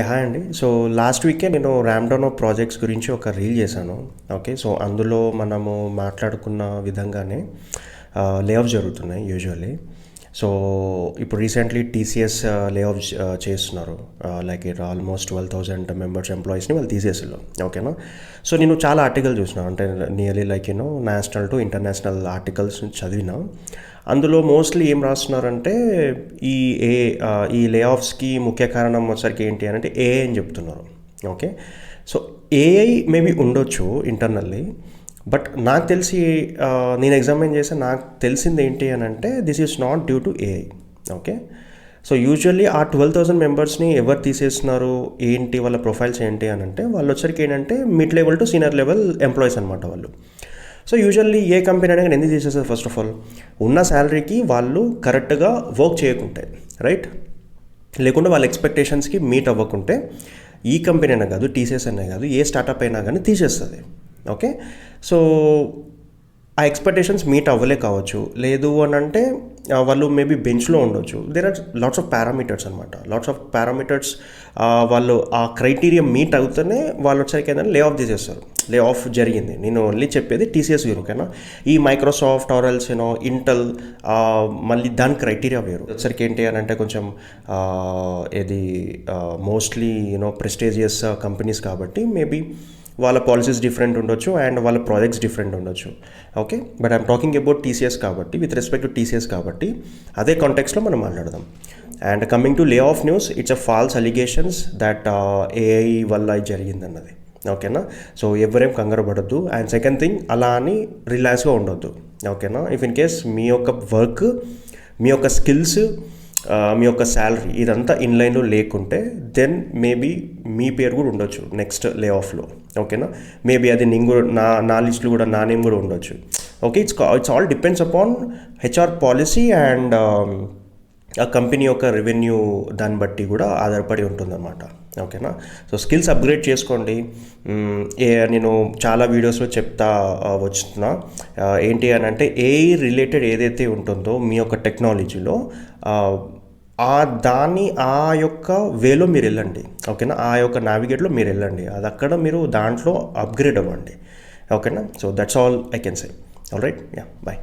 Hi అండి. So last వీకే నేను ర్యామ్‌డౌన్ of projects గురించి ఒక రీల్ చేశాను. ఓకే. సో అందులో మనము మాట్లాడుకున్న విధంగానే లే ఆఫ్స్ జరుగుతున్నాయి యూజువల్లీ. సో ఇప్పుడు రీసెంట్లీ టీసీఎస్ లే ఆఫ్ చేస్తున్నారు. లైక్ ఇట్ ఆల్మోస్ట్ 12,000 మెంబర్స్ ఎంప్లాయీస్ని వాళ్ళు తీసేసారు. ఓకేనా. సో నేను చాలా ఆర్టికల్ చూసిన, అంటే nearly like national to international articles చదివిన. అందులో మోస్ట్లీ ఏం రాస్తున్నారంటే ఈ ఏ ఈ లే ఆఫ్స్కి ముఖ్య కారణం వచ్చరికి ఏంటి అని అంటే ఏఐ అని చెప్తున్నారు. ఓకే. సో ఏఐ మేబీ ఉండొచ్చు ఇంటర్నల్లీ, బట్ నాకు తెలిసి నేను ఎగ్జామిన్ చేస్తే నాకు తెలిసింది ఏంటి అని అంటే this is not due to AI. Okay. So usually ఆ 12,000 మెంబర్స్ని ఎవరు తీసేస్తున్నారు, ఏంటి వాళ్ళ ప్రొఫైల్స్ ఏంటి అని అంటే వాళ్ళు వచ్చరికి ఏంటంటే mid level to senior level employees అనమాట వాళ్ళు. సో యూజువల్లీ ఏ కంపెనీ అనేది ఎందుకు చేసేస్తారు, ఫస్ట్ ఆఫ్ ఆల్ ఉన్న శాలరీకి వాళ్ళు కరెక్ట్గా వర్క్ చేయకుంటే, రైట్, లేకుండా వాళ్ళ ఎక్స్పెక్టేషన్స్కి మీట్ అవ్వకుంటే ఈ కంపెనీ అయినా కాదు, టీసీఎస్ అయినా కాదు, ఏ స్టార్టప్ అయినా కానీ తీసేస్తుంది. ఓకే. సో ఆ ఎక్స్పెక్టేషన్స్ మీట్ అవ్వలే కావచ్చు, లేదు అని అంటే వాళ్ళు మేబీ బెంచ్లో ఉండొచ్చు. There are lots of parameters అనమాట. లాట్స్ ఆఫ్ పారామీటర్స్ వాళ్ళు ఆ క్రైటీరియా మీట్ అవుతూనే వాళ్ళు వచ్చరికి ఏంటంటే లే ఆఫ్ తీసేస్తారు. లే ఆఫ్ జరిగింది. నేను ఓన్లీ చెప్పేది టీసీఎస్ వేరు, ఓకేనా. ఈ మైక్రోసాఫ్ట్ ఆర్ఎల్స్ ఇంటెల్ మళ్ళీ దాని క్రైటీరియా వేరు. వచ్చరికి ఏంటి అని అంటే కొంచెం ఇది మోస్ట్లీ ప్రెస్టీజియస్ కంపెనీస్ కాబట్టి మేబీ వాళ్ళ పాలసీస్ డిఫరెంట్ ఉండొచ్చు అండ్ వాళ్ళ ప్రాజెక్ట్స్ డిఫరెంట్ ఉండొచ్చు. Okay. But I'm talking about TCS కాబట్టి, విత్ రెస్పెక్ట్ టు టీసీఎస్ కాబట్టి అదే కాంటెక్స్లో మనం మాట్లాడదాం. And coming to lay off news, it's a false allegations that AI వల్ల జరిగిందన్నది. ఓకేనా. సో ఎవరేం కంగారు పడద్దు. అండ్ సెకండ్ థింగ్, అలా అని రిలాక్స్గా ఉండొద్దు. ఓకేనా. ఇఫ్ ఇన్ కేస్ మీ యొక్క వర్క్, మీ యొక్క స్కిల్స్, మీ యొక్క శాలరీ ఇదంతా ఇన్లైన్లో లేకుంటే దెన్ మేబీ మీ పేరు కూడా ఉండొచ్చు నెక్స్ట్ లే ఆఫ్లో. ఓకేనా. మేబీ అది నేను కూడా నా లిస్ట్లో కూడా నా నేమ్ కూడా ఉండొచ్చు. Okay. It's all depends upon HR policy and ఆ కంపెనీ యొక్క రెవెన్యూ దాన్ని బట్టి కూడా ఆధారపడి ఉంటుందన్నమాట. ఓకేనా. సో స్కిల్స్ అప్గ్రేడ్ చేసుకోండి. నేను చాలా వీడియోస్లో చెప్తా వస్తున్నా ఏంటి అని అంటే ఏఐ రిలేటెడ్ ఏదైతే ఉంటుందో మీ యొక్క టెక్నాలజీలో ఆ యొక్క వేలో మీరు వెళ్ళండి. ఓకేనా. ఆ యొక్క నావిగేట్లో మీరు వెళ్ళండి. అది అక్కడ మీరు దాంట్లో అప్గ్రేడ్ అవ్వండి. ఓకేనా. So that's all I can say. All right. Yeah, bye.